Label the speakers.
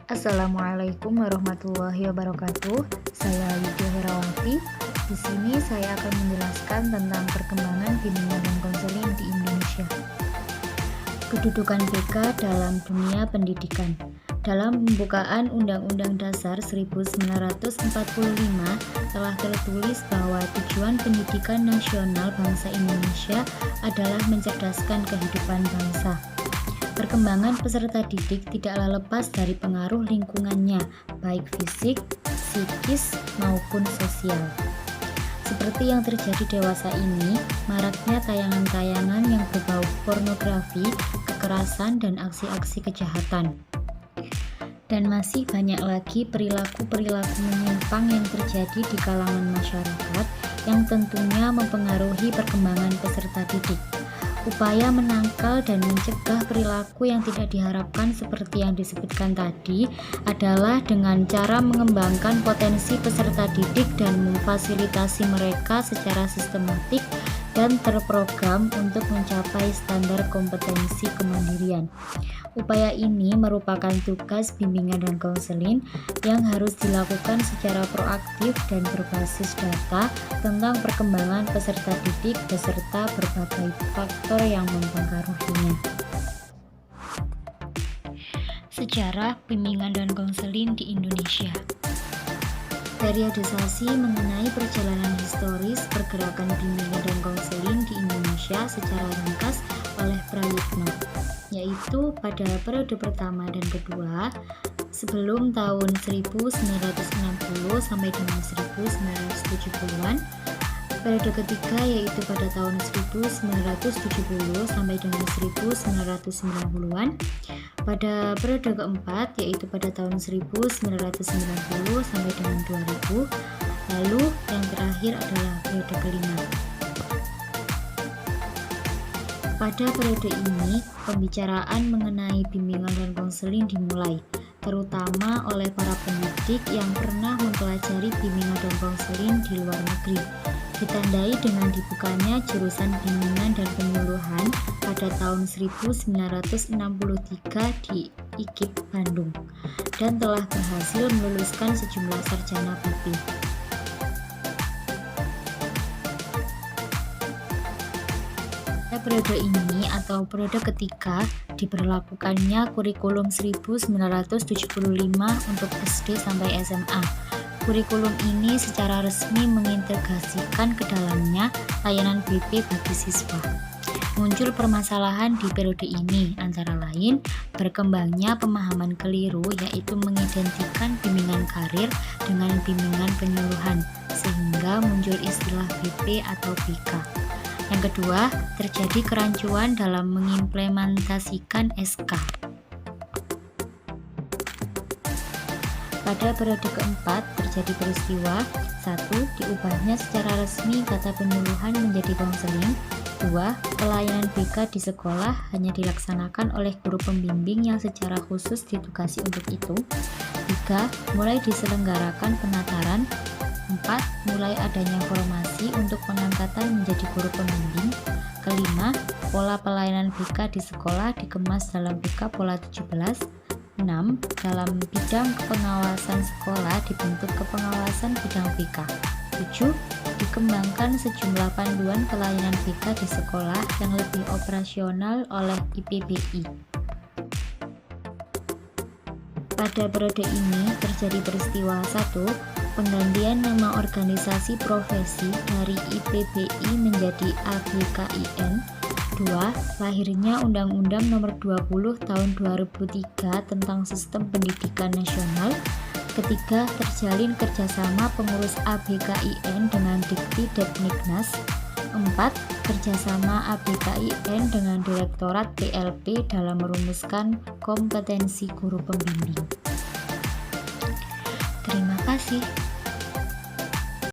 Speaker 1: Assalamualaikum warahmatullahi wabarakatuh. Saya Lydia Herawati. Di sini saya akan menjelaskan tentang perkembangan bimbingan dan konseling di Indonesia. Kedudukan BK dalam dunia pendidikan. Dalam pembukaan Undang-Undang Dasar 1945 telah tertulis bahwa tujuan pendidikan nasional bangsa Indonesia adalah mencerdaskan kehidupan bangsa. Perkembangan peserta didik tidaklah lepas dari pengaruh lingkungannya, baik fisik, psikis, maupun sosial. Seperti yang terjadi dewasa ini, maraknya tayangan-tayangan yang berbau pornografi, kekerasan, dan aksi-aksi kejahatan. Dan masih banyak lagi perilaku-perilaku menyimpang yang terjadi di kalangan masyarakat yang tentunya mempengaruhi perkembangan peserta didik. Upaya menangkal dan mencegah perilaku yang tidak diharapkan seperti yang disebutkan tadi adalah dengan cara mengembangkan potensi peserta didik dan memfasilitasi mereka secara sistematik dan terprogram untuk mencapai standar kompetensi kemandirian. Upaya ini merupakan tugas bimbingan dan konseling yang harus dilakukan secara proaktif dan berbasis data tentang perkembangan peserta didik beserta berbagai faktor yang mempengaruhinya. Sejarah bimbingan dan konseling di Indonesia. Periodisasi mengenai perjalanan historis pergerakan bimbingan dan konseling di Indonesia secara ringkas oleh Prayitno, yaitu pada periode pertama dan kedua sebelum tahun 1960 sampai dengan 1970-an, periode ketiga yaitu pada tahun 1970 sampai dengan 1990-an, pada periode keempat yaitu pada tahun 1990 sampai dengan 2000, lalu yang terakhir adalah periode kelima. Pada periode ini, pembicaraan mengenai bimbingan dan konseling dimulai, terutama oleh para pendidik yang pernah mempelajari bimbingan dan konseling di luar negeri, ditandai dengan dibukanya jurusan bimbingan dan penyuluhan pada tahun 1963 di IKIP Bandung, dan telah berhasil meluluskan sejumlah sarjana BP. Periode ini atau periode ketiga diberlakukannya kurikulum 1975 untuk SD sampai SMA. Kurikulum ini secara resmi mengintegrasikan ke dalamnya layanan BP bagi siswa. Muncul permasalahan di periode ini antara lain berkembangnya pemahaman keliru, yaitu mengidentikan bimbingan karir dengan bimbingan penyuluhan, sehingga muncul istilah BP atau BK. Yang kedua, terjadi kerancuan dalam mengimplementasikan SK. Pada periode keempat, terjadi peristiwa 1. Diubahnya secara resmi kata penyuluhan menjadi konseling. 2. Pelayanan BK di sekolah hanya dilaksanakan oleh guru pembimbing yang secara khusus ditugasi untuk itu. 3. Mulai diselenggarakan penataran. 4. Mulai adanya formasi untuk pengangkatan menjadi guru pembimbing. Kelima, pola pelayanan BK di sekolah dikemas dalam BK Pola 17. 6. Dalam bidang kepengawasan sekolah dibentuk kepengawasan bidang BK. 7. Dikembangkan sejumlah panduan pelayanan BK di sekolah yang lebih operasional oleh IPBI. Pada periode ini terjadi peristiwa 1. Penggantian nama organisasi profesi dari IPBI menjadi ABKIN. 2. Lahirnya Undang-Undang Nomor 20 Tahun 2003 tentang Sistem Pendidikan Nasional. Ketiga, terjalin kerjasama pengurus ABKIN dengan Dikti Depniknas. 4. Kerjasama ABKIN dengan Direktorat PLP dalam merumuskan kompetensi guru pembimbing. Terima kasih.